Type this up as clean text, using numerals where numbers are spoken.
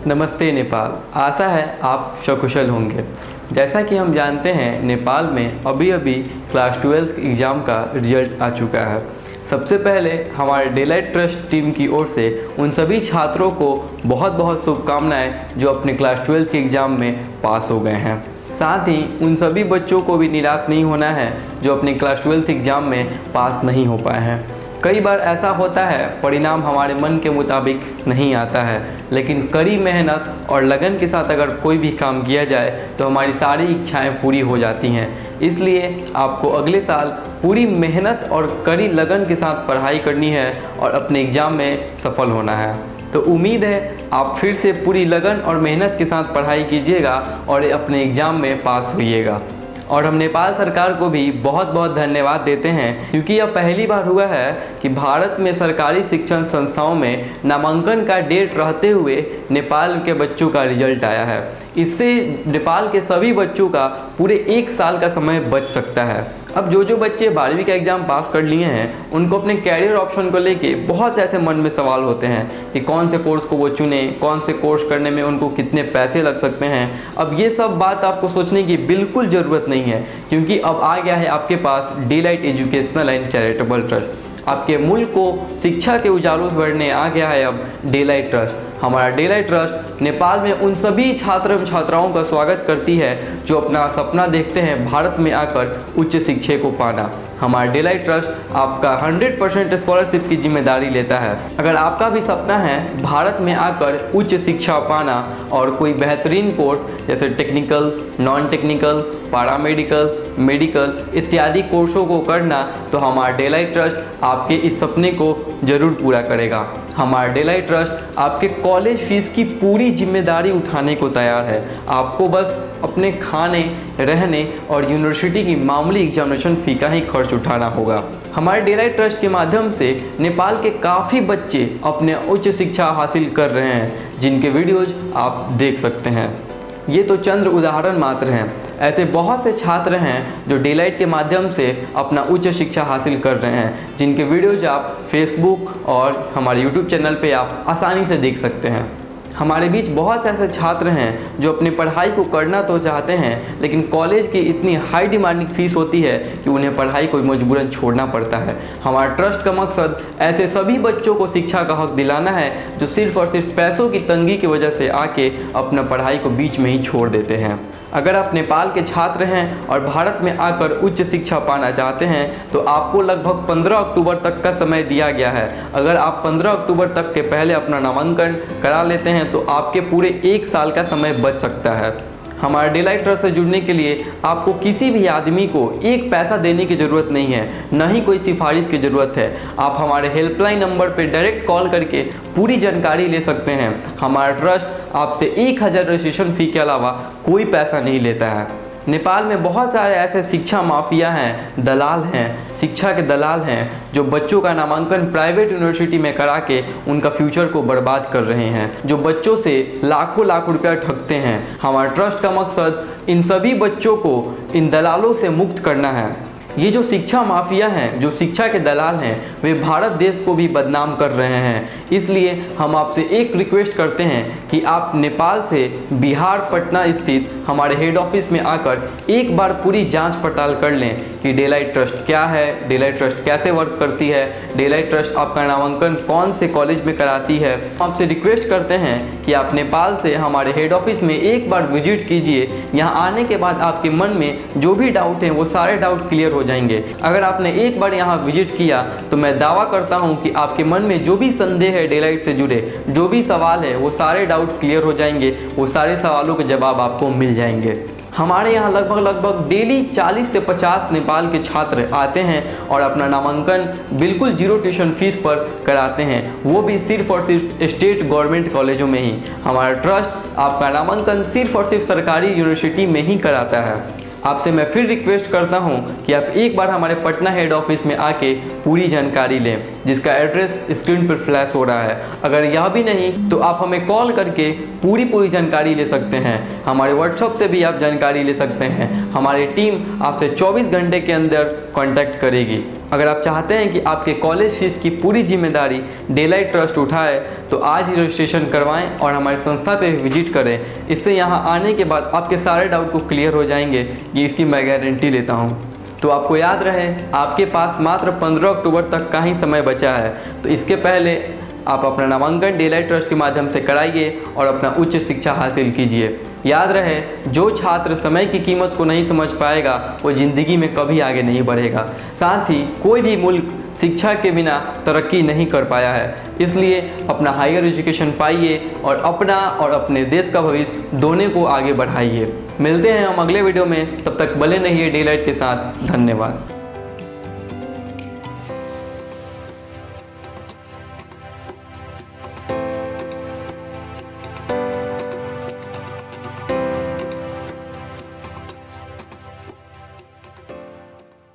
नमस्ते नेपाल। आशा है आप सकुशल होंगे। जैसा कि हम जानते हैं, नेपाल में अभी अभी क्लास 12 एग्ज़ाम का रिजल्ट आ चुका है। सबसे पहले हमारे डेलाइट ट्रस्ट टीम की ओर से उन सभी छात्रों को बहुत बहुत शुभकामनाएं जो अपने क्लास 12 के एग्ज़ाम में पास हो गए हैं। साथ ही उन सभी बच्चों को भी निराश नहीं होना है जो अपने क्लास 12 एग्ज़ाम में पास नहीं हो पाए हैं। कई बार ऐसा होता है, परिणाम हमारे मन के मुताबिक नहीं आता है, लेकिन कड़ी मेहनत और लगन के साथ अगर कोई भी काम किया जाए तो हमारी सारी इच्छाएं पूरी हो जाती हैं। इसलिए आपको अगले साल पूरी मेहनत और कड़ी लगन के साथ पढ़ाई करनी है और अपने एग्ज़ाम में सफल होना है। तो उम्मीद है आप फिर से पूरी लगन और मेहनत के साथ पढ़ाई कीजिएगा और अपने एग्ज़ाम में पास होइएगा। और हम नेपाल सरकार को भी बहुत बहुत धन्यवाद देते हैं, क्योंकि यह पहली बार हुआ है कि भारत में सरकारी शिक्षण संस्थाओं में नामांकन का डेट रहते हुए नेपाल के बच्चों का रिजल्ट आया है। इससे नेपाल के सभी बच्चों का पूरे 1 साल का समय बच सकता है। अब जो बच्चे 12वीं का एग्ज़ाम पास कर लिए हैं, उनको अपने कैरियर ऑप्शन को लेके बहुत ऐसे मन में सवाल होते हैं कि कौन से कोर्स को वो चुने, कौन से कोर्स करने में उनको कितने पैसे लग सकते हैं। अब ये सब बात आपको सोचने की बिल्कुल ज़रूरत नहीं है, क्योंकि अब आ गया है आपके पास Delight educational and charitable trust. आपके मुल्क को शिक्षा के उजालों से भरने आ गया है अब डेलाइट ट्रस्ट। हमारा डेलाइट ट्रस्ट नेपाल में उन सभी छात्र एवं छात्राओं का स्वागत करती है जो अपना सपना देखते हैं भारत में आकर उच्च शिक्षा को पाना। हमारा डेलाइट ट्रस्ट आपका 100% स्कॉलरशिप की जिम्मेदारी लेता है। अगर आपका भी सपना है भारत में आकर उच्च शिक्षा पाना और कोई बेहतरीन कोर्स जैसे technical, non technical, paramedical, medical इत्यादि कोर्सों को करना, तो हमारा डेलाइट ट्रस्ट आपके इस सपने को ज़रूर पूरा करेगा। हमारा डेलाइट ट्रस्ट आपके कॉलेज फीस की पूरी जिम्मेदारी उठाने को तैयार है। आपको बस अपने खाने, रहने और यूनिवर्सिटी की मामूली एग्जामिनेशन फ़ी का ही खर्च उठाना होगा। हमारे डेलाइट ट्रस्ट के माध्यम से नेपाल के काफ़ी बच्चे अपने उच्च शिक्षा हासिल कर रहे हैं, जिनके वीडियोज़ आप देख सकते हैं। ये तो चंद उदाहरण मात्र हैं। ऐसे बहुत से छात्र हैं जो डेलाइट के माध्यम से अपना उच्च शिक्षा हासिल कर रहे हैं, जिनके वीडियोज आप फेसबुक और हमारे यूट्यूब चैनल पे आप आसानी से देख सकते हैं। हमारे बीच बहुत ऐसे छात्र हैं जो अपनी पढ़ाई को करना तो चाहते हैं, लेकिन कॉलेज की इतनी हाई डिमांडिंग फ़ीस होती है कि उन्हें पढ़ाई को मजबूरन छोड़ना पड़ता है। हमारा ट्रस्ट का मकसद ऐसे सभी बच्चों को शिक्षा का हक दिलाना है जो सिर्फ़ और सिर्फ पैसों की तंगी की वजह से आके अपना पढ़ाई को बीच में ही छोड़ देते हैं। अगर आप नेपाल के छात्र हैं और भारत में आकर उच्च शिक्षा पाना चाहते हैं, तो आपको लगभग 15 अक्टूबर तक का समय दिया गया है। अगर आप 15 अक्टूबर तक के पहले अपना नामांकन करा लेते हैं तो आपके पूरे 1 साल का समय बच सकता है। हमारे डेलाइट ट्रस्ट से जुड़ने के लिए आपको किसी भी आदमी को 1 पैसा देने की ज़रूरत नहीं है, न ही कोई सिफारिश की ज़रूरत है। आप हमारे हेल्पलाइन नंबर पर डायरेक्ट कॉल करके पूरी जानकारी ले सकते हैं। हमारा ट्रस्ट आपसे 1000 रजिस्ट्रेशन फ़ी के अलावा कोई पैसा नहीं लेता है। नेपाल में बहुत सारे ऐसे शिक्षा माफिया हैं, दलाल हैं, शिक्षा के दलाल हैं, जो बच्चों का नामांकन प्राइवेट यूनिवर्सिटी में करा के उनका फ्यूचर को बर्बाद कर रहे हैं, जो बच्चों से लाखों लाख रुपया ठगते हैं। हमारे ट्रस्ट का मकसद इन सभी बच्चों को इन दलालों से मुक्त करना है। ये जो शिक्षा माफिया हैं, जो शिक्षा के दलाल हैं, वे भारत देश को भी बदनाम कर रहे हैं। इसलिए हम आपसे एक रिक्वेस्ट करते हैं कि आप नेपाल से बिहार पटना स्थित हमारे हेड ऑफिस में आकर एक बार पूरी जांच पड़ताल कर लें कि डेलाइट ट्रस्ट क्या है, डेलाइट ट्रस्ट कैसे वर्क करती है, डेलाइट ट्रस्ट आपका नामांकन कौन से कॉलेज में कराती है। आपसे रिक्वेस्ट करते हैं कि आप नेपाल से हमारे हेड ऑफिस में एक बार विजिट कीजिए। यहाँ आने के बाद आपके मन में जो भी डाउट हैं वो सारे डाउट क्लियर हो जाएंगे। अगर आपने एक बार यहाँ विजिट किया तो मैं दावा करता हूँ कि आपके मन में जो भी संदेह है डेलाइट से जुड़े, जो भी सवाल है, वो सारे डाउट क्लियर हो जाएंगे। वो सारे सवालों के जवाब आपको मिल जाएंगे। हमारे यहाँ लगभग डेली 40 से 50 नेपाल के छात्र आते हैं और अपना नामांकन बिल्कुल 0 ट्यूशन फीस पर कराते हैं, वो भी सिर्फ और सिर्फ स्टेट गवर्नमेंट कॉलेजों में ही। हमारा ट्रस्ट आपका नामांकन सिर्फ और सिर्फ सरकारी यूनिवर्सिटी में ही कराता है। आपसे मैं फिर रिक्वेस्ट करता हूं कि आप एक बार हमारे पटना हेड ऑफिस में आके पूरी जानकारी लें, जिसका एड्रेस स्क्रीन पर फ्लैश हो रहा है। अगर यह भी नहीं तो आप हमें कॉल करके पूरी जानकारी ले सकते हैं। हमारे व्हाट्सएप से भी आप जानकारी ले सकते हैं। हमारी टीम आपसे 24 घंटे के अंदर कांटेक्ट करेगी। अगर आप चाहते हैं कि आपके कॉलेज फीस की पूरी जिम्मेदारी डेलाइट ट्रस्ट उठाए तो आज ही रजिस्ट्रेशन करवाएं और हमारी संस्था पे विजिट करें। इससे यहाँ आने के बाद आपके सारे डाउट को क्लियर हो जाएंगे, ये इसकी मैं गारंटी लेता हूँ। तो आपको याद रहे, आपके पास मात्र 15 अक्टूबर तक का ही समय बचा है, तो इसके पहले आप अपना नामांकन डेलाइट ट्रस्ट के माध्यम से कराइए और अपना उच्च शिक्षा हासिल कीजिए। याद रहे, जो छात्र समय की कीमत को नहीं समझ पाएगा वो ज़िंदगी में कभी आगे नहीं बढ़ेगा। साथ ही कोई भी मुल्क शिक्षा के बिना तरक्की नहीं कर पाया है, इसलिए अपना हायर एजुकेशन पाइए और अपना और अपने देश का भविष्य दोनों को आगे बढ़ाइए। मिलते हैं हम अगले वीडियो में, तब तक बने रहिए डेलाइट के साथ। धन्यवाद।